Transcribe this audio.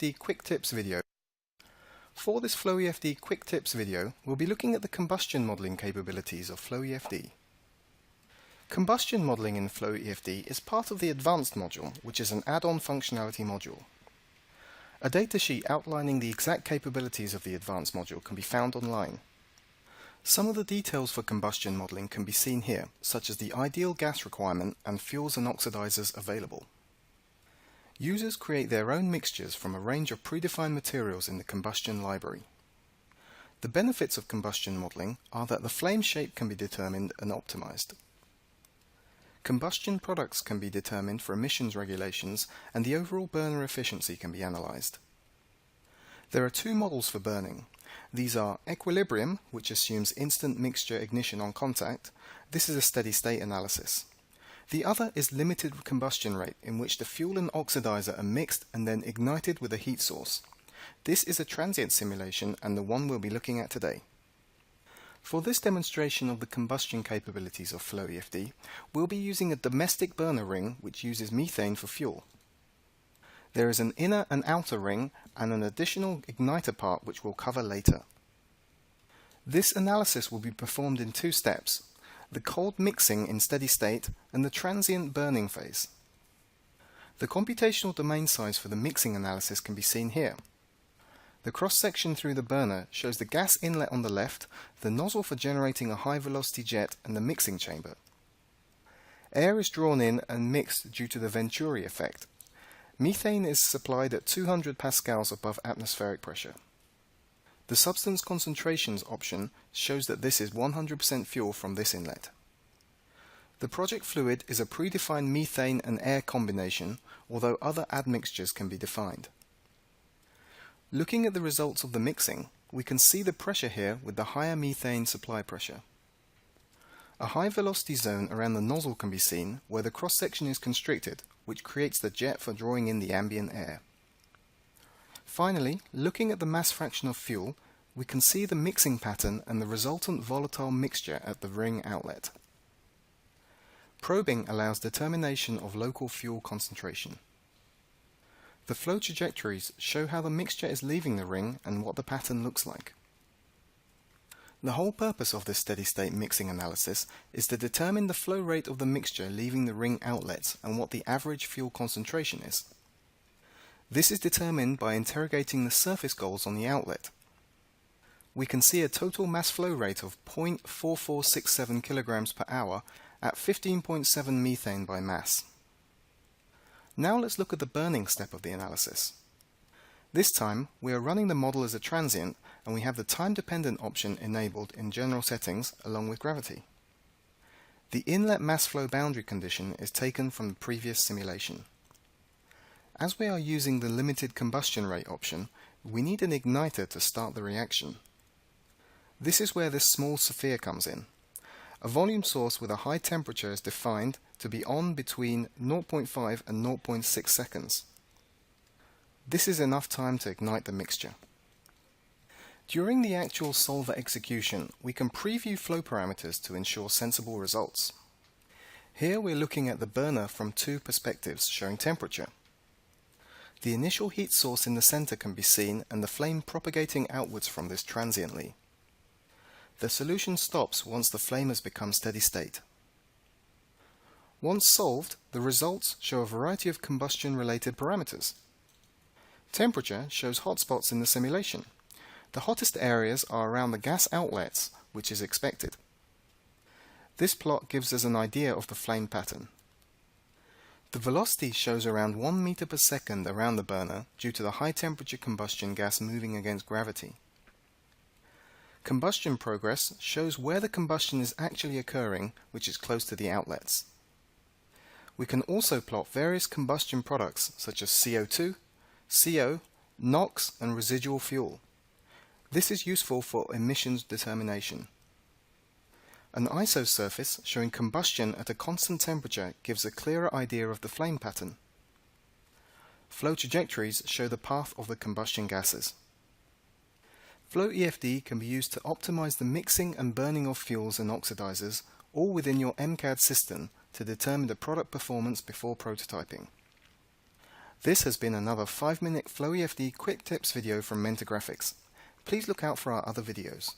FloEFD Quick Tips video. For this FloEFD Quick Tips video, we'll be looking at the combustion modeling capabilities of FloEFD. Combustion modeling in FloEFD is part of the Advanced module, which is an add-on functionality module. A datasheet outlining the exact capabilities of the Advanced module can be found online. Some of the details for combustion modeling can be seen here, such as the ideal gas requirement and fuels and oxidizers available. Users create their own mixtures from a range of predefined materials in the combustion library. The benefits of combustion modeling are that the flame shape can be determined and optimized. Combustion products can be determined for emissions regulations, and the overall burner efficiency can be analyzed. There are two models for burning. These are equilibrium, which assumes instant mixture ignition on contact. This is a steady state analysis. The other is limited combustion rate, in which the fuel and oxidizer are mixed and then ignited with a heat source. This is a transient simulation and the one we'll be looking at today. For this demonstration of the combustion capabilities of FloEFD, we'll be using a domestic burner ring which uses methane for fuel. There is an inner and outer ring and an additional igniter part which we'll cover later. This analysis will be performed in two steps: the cold mixing in steady state and the transient burning phase. The computational domain size for the mixing analysis can be seen here. The cross-section through the burner shows the gas inlet on the left, the nozzle for generating a high-velocity jet, and the mixing chamber. Air is drawn in and mixed due to the Venturi effect. Methane is supplied at 200 pascals above atmospheric pressure. The substance concentrations option shows that this is 100% fuel from this inlet. The project fluid is a predefined methane and air combination, although other admixtures can be defined. Looking at the results of the mixing, we can see the pressure here with the higher methane supply pressure. A high velocity zone around the nozzle can be seen where the cross-section is constricted, which creates the jet for drawing in the ambient air. Finally, looking at the mass fraction of fuel, we can see the mixing pattern and the resultant volatile mixture at the ring outlet. Probing allows determination of local fuel concentration. The flow trajectories show how the mixture is leaving the ring and what the pattern looks like. The whole purpose of this steady-state mixing analysis is to determine the flow rate of the mixture leaving the ring outlets and what the average fuel concentration is. This is determined by interrogating the surface goals on the outlet. We can see a total mass flow rate of 0.4467 kg per hour at 15.7 methane by mass. Now let's look at the burning step of the analysis. This time we are running the model as a transient, and we have the time-dependent option enabled in general settings along with gravity. The inlet mass flow boundary condition is taken from the previous simulation. As we are using the limited combustion rate option, we need an igniter to start the reaction. This is where this small sphere comes in. A volume source with a high temperature is defined to be on between 0.5 and 0.6 seconds. This is enough time to ignite the mixture. During the actual solver execution, we can preview flow parameters to ensure sensible results. Here we're looking at the burner from two perspectives showing temperature. The initial heat source in the center can be seen and the flame propagating outwards from this transiently. The solution stops once the flame has become steady state. Once solved, the results show a variety of combustion-related parameters. Temperature shows hotspots in the simulation. The hottest areas are around the gas outlets, which is expected. This plot gives us an idea of the flame pattern. The velocity shows around 1 meter per second around the burner due to the high temperature combustion gas moving against gravity. Combustion progress shows where the combustion is actually occurring, which is close to the outlets. We can also plot various combustion products such as CO2, CO, NOx, and residual fuel. This is useful for emissions determination. An ISO surface showing combustion at a constant temperature gives a clearer idea of the flame pattern. Flow trajectories show the path of the combustion gases. FloEFD can be used to optimize the mixing and burning of fuels and oxidizers, all within your MCAD system, to determine the product performance before prototyping. This has been another 5-minute FloEFD quick tips video from Mentor Graphics. Please look out for our other videos.